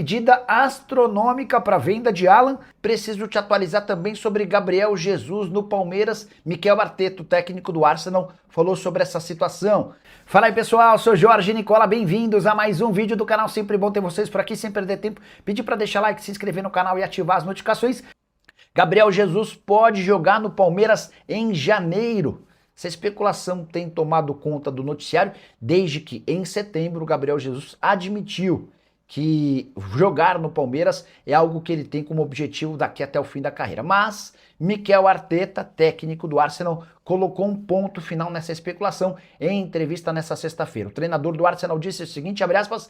Medida astronômica para venda de Alan. Preciso te atualizar também sobre Gabriel Jesus no Palmeiras. Mikel Arteta, o técnico do Arsenal, falou sobre essa situação. Fala aí, pessoal, sou Jorge Nicola, bem-vindos a mais um vídeo do canal. Sempre bom ter vocês por aqui, sem perder tempo. Pedir para deixar like, se inscrever no canal e ativar as notificações. Gabriel Jesus pode jogar no Palmeiras em janeiro. Essa especulação tem tomado conta do noticiário desde que, em setembro, o Gabriel Jesus admitiu que jogar no Palmeiras é algo que ele tem como objetivo daqui até o fim da carreira. Mas Mikel Arteta, técnico do Arsenal, colocou um ponto final nessa especulação em entrevista nessa sexta-feira. O treinador do Arsenal disse o seguinte, abre aspas,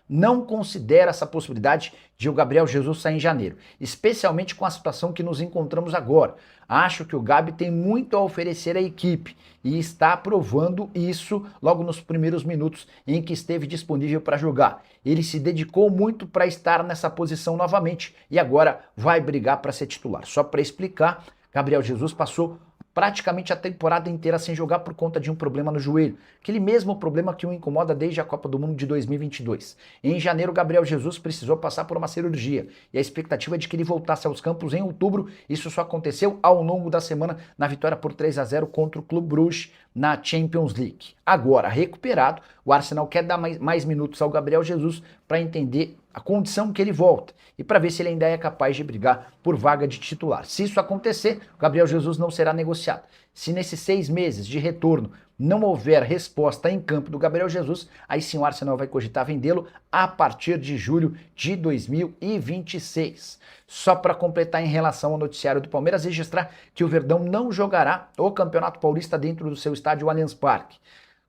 não considera essa possibilidade de o Gabriel Jesus sair em janeiro, especialmente com a situação que nos encontramos agora. Acho que o Gabi tem muito a oferecer à equipe e está provando isso logo nos primeiros minutos em que esteve disponível para jogar. Ele se dedicou muito para estar nessa posição novamente e agora vai brigar para ser titular. Só para explicar, Gabriel Jesus passou praticamente a temporada inteira sem jogar por conta de um problema no joelho. Aquele mesmo problema que o incomoda desde a Copa do Mundo de 2022. Em janeiro, Gabriel Jesus precisou passar por uma cirurgia e a expectativa é de que ele voltasse aos campos em outubro. Isso só aconteceu ao longo da semana na vitória por 3-0 contra o Clube Brugge na Champions League. Agora, recuperado, o Arsenal quer dar mais minutos ao Gabriel Jesus para entender a condição que ele volta e para ver se ele ainda é capaz de brigar por vaga de titular. Se isso acontecer, o Gabriel Jesus não será negociado. Se nesses 6 meses de retorno não houver resposta em campo do Gabriel Jesus, aí sim o Arsenal vai cogitar vendê-lo a partir de julho de 2026. Só para completar em relação ao noticiário do Palmeiras, registrar que o Verdão não jogará o Campeonato Paulista dentro do seu estádio Allianz Parque.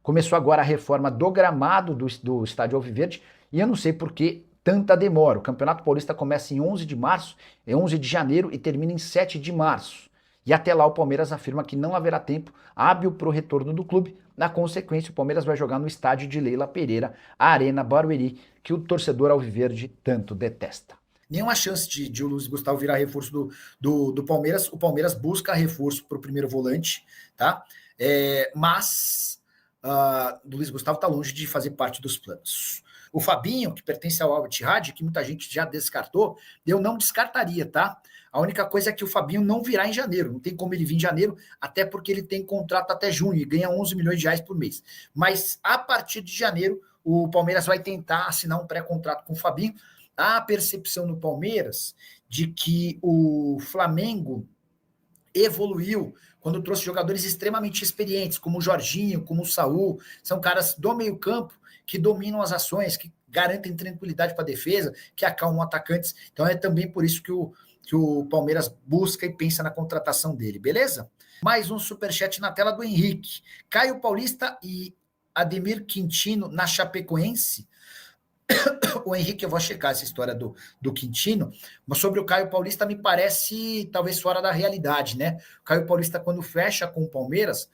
Começou agora a reforma do gramado do estádio Alviverde e eu não sei por que tanta demora. O Campeonato Paulista começa em 11 de março, 11 de janeiro e termina em 7 de março. E até lá o Palmeiras afirma que não haverá tempo hábil para o retorno do clube. Na consequência, o Palmeiras vai jogar no estádio de Leila Pereira, a Arena Barueri, que o torcedor alviverde tanto detesta. Nenhuma chance de o Luiz Gustavo virar reforço do Palmeiras. O Palmeiras busca reforço para o primeiro volante, tá? Mas o Luiz Gustavo está longe de fazer parte dos planos. O Fabinho, que pertence ao Al-Ittihad, que muita gente já descartou, eu não descartaria, tá? A única coisa é que o Fabinho não virá em janeiro, não tem como ele vir em janeiro, até porque ele tem contrato até junho e ganha 11 milhões de reais por mês. Mas a partir de janeiro, o Palmeiras vai tentar assinar um pré-contrato com o Fabinho. Há a percepção no Palmeiras de que o Flamengo evoluiu quando trouxe jogadores extremamente experientes, como o Jorginho, como o Saul, são caras do meio-campo que dominam as ações, que garantem tranquilidade para a defesa, que acalmam atacantes. Então é também por isso que o Palmeiras busca e pensa na contratação dele, beleza? Mais um superchat na tela do Henrique. Caio Paulista e Ademir Quintino na Chapecoense. O Henrique, eu vou checar essa história do Quintino, mas sobre o Caio Paulista me parece talvez fora da realidade, né? O Caio Paulista, quando fecha com o Palmeiras,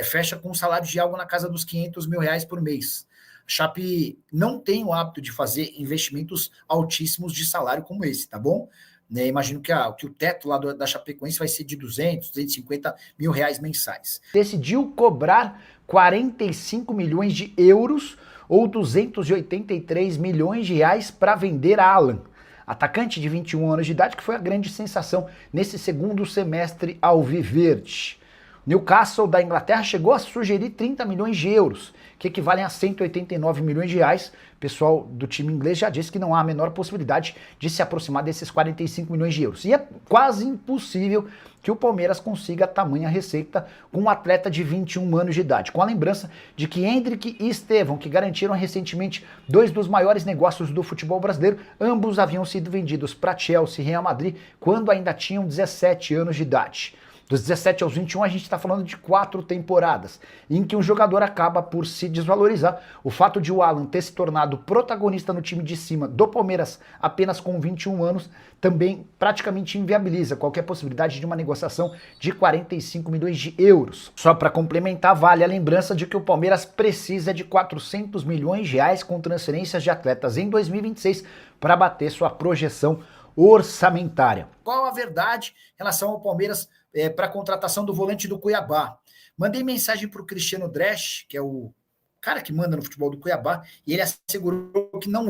fecha com um salário de algo na casa dos 500 mil reais por mês. A Chape não tem o hábito de fazer investimentos altíssimos de salário como esse, tá bom? Né, imagino que o teto lá da Chapecoense vai ser de 200, 250 mil reais mensais. Decidiu cobrar 45 milhões de euros ou 283 milhões de reais para vender Alan, atacante de 21 anos de idade, que foi a grande sensação nesse segundo semestre alviverde. Newcastle da Inglaterra chegou a sugerir 30 milhões de euros, que equivalem a 189 milhões de reais. O pessoal do time inglês já disse que não há a menor possibilidade de se aproximar desses 45 milhões de euros. E é quase impossível que o Palmeiras consiga tamanha receita com um atleta de 21 anos de idade. Com a lembrança de que Endrick e Estevão, que garantiram recentemente 2 dos maiores negócios do futebol brasileiro, ambos haviam sido vendidos para Chelsea e Real Madrid quando ainda tinham 17 anos de idade. Dos 17 aos 21, a gente está falando de 4 temporadas, em que um jogador acaba por se desvalorizar. O fato de o Alan ter se tornado protagonista no time de cima do Palmeiras apenas com 21 anos também praticamente inviabiliza qualquer possibilidade de uma negociação de 45 milhões de euros. Só para complementar, vale a lembrança de que o Palmeiras precisa de 400 milhões de reais com transferências de atletas em 2026 para bater sua projeção orçamentária. Qual a verdade em relação ao Palmeiras para a contratação do volante do Cuiabá? Mandei mensagem para o Cristiano Dresch, que é o cara que manda no futebol do Cuiabá, e ele assegurou que não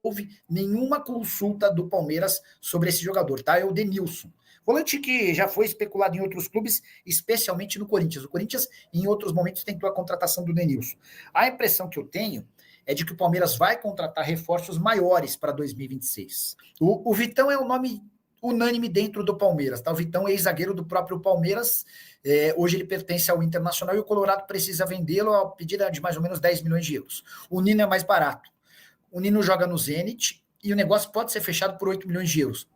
houve nenhuma consulta do Palmeiras sobre esse jogador, tá? É o Denilson. Volante que já foi especulado em outros clubes, especialmente no Corinthians. O Corinthians, em outros momentos, tentou a contratação do Denilson. A impressão que eu tenho é de que o Palmeiras vai contratar reforços maiores para 2026. O Vitão é um nome unânime dentro do Palmeiras, tá? O Vitão é ex-zagueiro do próprio Palmeiras, hoje ele pertence ao Internacional e o Colorado precisa vendê-lo a pedida de mais ou menos 10 milhões de euros. O Nino é mais barato. O Nino joga no Zenit e o negócio pode ser fechado por 8 milhões de euros.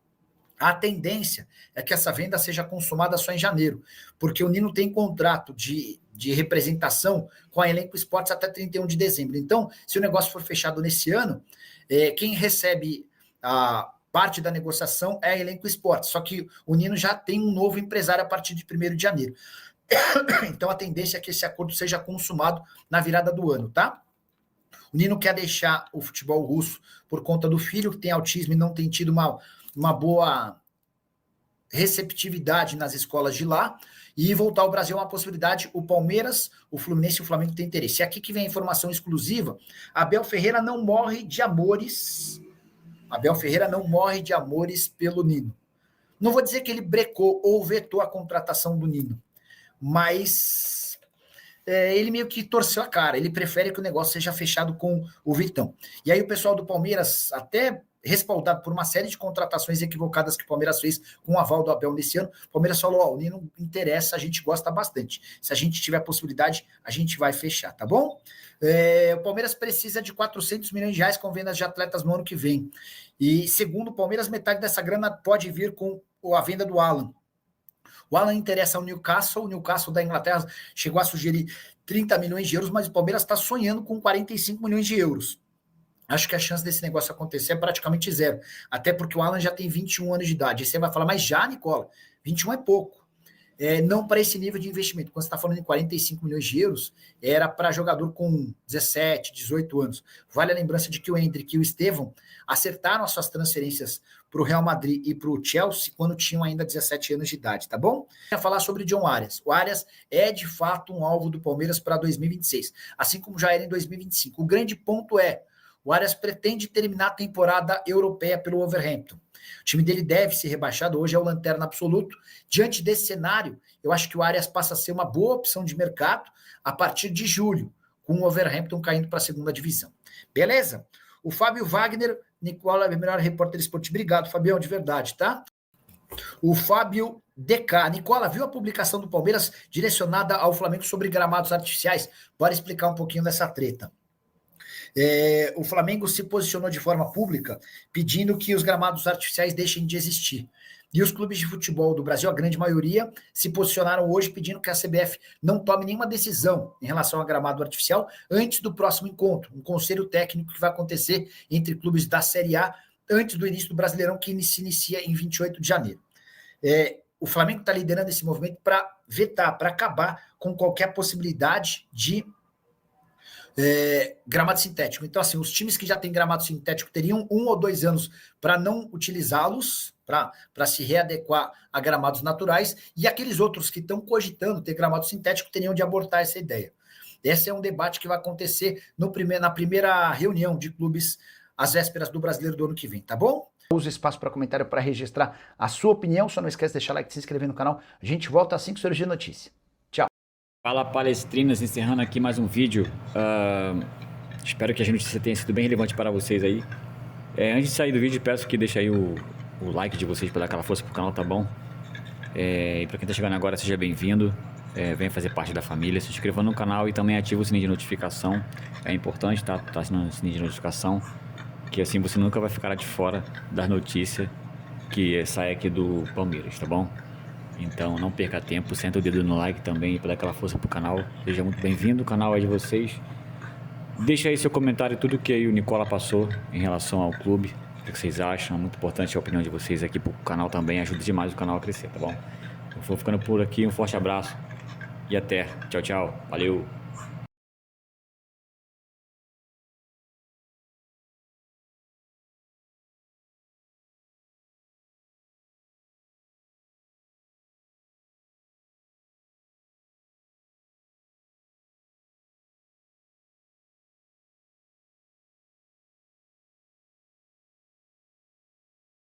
A tendência é que essa venda seja consumada só em janeiro, porque o Nino tem contrato de representação com a Elenco Esportes até 31 de dezembro. Então, se o negócio for fechado nesse ano, quem recebe a parte da negociação é a Elenco Esportes, só que o Nino já tem um novo empresário a partir de 1º de janeiro. Então, a tendência é que esse acordo seja consumado na virada do ano, tá? O Nino quer deixar o futebol russo por conta do filho, que tem autismo e não tem tido uma boa receptividade nas escolas de lá, e voltar ao Brasil é uma possibilidade. O Palmeiras, o Fluminense e o Flamengo têm interesse. E aqui que vem a informação exclusiva: Abel Ferreira não morre de amores. Abel Ferreira não morre de amores pelo Nino. Não vou dizer que ele brecou ou vetou a contratação do Nino, mas ele meio que torceu a cara. Ele prefere que o negócio seja fechado com o Vitão. E aí o pessoal do Palmeiras, até respaldado por uma série de contratações equivocadas que o Palmeiras fez com o aval do Abel nesse ano, o Palmeiras falou: o Nino interessa, a gente gosta bastante. Se a gente tiver a possibilidade, a gente vai fechar, tá bom? O Palmeiras precisa de 400 milhões de reais com vendas de atletas no ano que vem. E segundo o Palmeiras, metade dessa grana pode vir com a venda do Alan. O Alan interessa ao Newcastle, o Newcastle da Inglaterra chegou a sugerir 30 milhões de euros, mas o Palmeiras está sonhando com 45 milhões de euros. Acho que a chance desse negócio acontecer é praticamente zero. Até porque o Alan já tem 21 anos de idade. E você vai falar: mas já, Nicola, 21 é pouco. Não para esse nível de investimento. Quando você está falando em 45 milhões de euros, era para jogador com 17, 18 anos. Vale a lembrança de que o Endrick e o Estevão acertaram as suas transferências para o Real Madrid e para o Chelsea quando tinham ainda 17 anos de idade, tá bom? Vou falar sobre John Arias. O Arias é, de fato, um alvo do Palmeiras para 2026, assim como já era em 2025. O grande ponto é: o Arias pretende terminar a temporada europeia pelo Wolverhampton. O time dele deve ser rebaixado, hoje é o lanterna absoluto. Diante desse cenário, eu acho que o Arias passa a ser uma boa opção de mercado a partir de julho, com o Wolverhampton caindo para a segunda divisão. Beleza? O Fábio Wagner, Nicola, melhor repórter esportivo. Obrigado, Fabião, de verdade, tá? O Fábio DK. Nicola, viu a publicação do Palmeiras direcionada ao Flamengo sobre gramados artificiais? Bora explicar um pouquinho dessa treta. O Flamengo se posicionou de forma pública pedindo que os gramados artificiais deixem de existir. E os clubes de futebol do Brasil, a grande maioria, se posicionaram hoje pedindo que a CBF não tome nenhuma decisão em relação ao gramado artificial antes do próximo encontro, um conselho técnico que vai acontecer entre clubes da Série A antes do início do Brasileirão, que se inicia em 28 de janeiro. O Flamengo está liderando esse movimento para vetar, para acabar com qualquer possibilidade de gramado sintético. Então, assim, os times que já têm gramado sintético teriam 1 ou 2 anos para não utilizá-los, para se readequar a gramados naturais, e aqueles outros que estão cogitando ter gramado sintético teriam de abortar essa ideia. Esse é um debate que vai acontecer na primeira reunião de clubes às vésperas do Brasileiro do ano que vem, tá bom? Use o espaço para comentário para registrar a sua opinião. Só não esquece de deixar like e se inscrever no canal. A gente volta assim que surgir notícia. Fala, palestrinas, encerrando aqui mais um vídeo. Espero que a notícia tenha sido bem relevante para vocês aí. Antes de sair do vídeo, peço que deixe aí o like de vocês para dar aquela força pro canal, tá bom? E para quem tá chegando agora, seja bem-vindo. Venha fazer parte da família, se inscreva no canal e também ative o sininho de notificação. É importante, tá assinando o sininho de notificação, que assim você nunca vai ficar de fora das notícias que saem aqui do Palmeiras, tá bom? Então não perca tempo, senta o dedo no like também para dar aquela força pro canal. Seja muito bem-vindo, o canal é de vocês. Deixa aí seu comentário, tudo que aí o Nicola passou em relação ao clube. O que vocês acham? É muito importante a opinião de vocês aqui pro canal também, ajuda demais o canal a crescer, tá bom? Eu vou ficando por aqui, um forte abraço e até. Tchau, tchau. Valeu!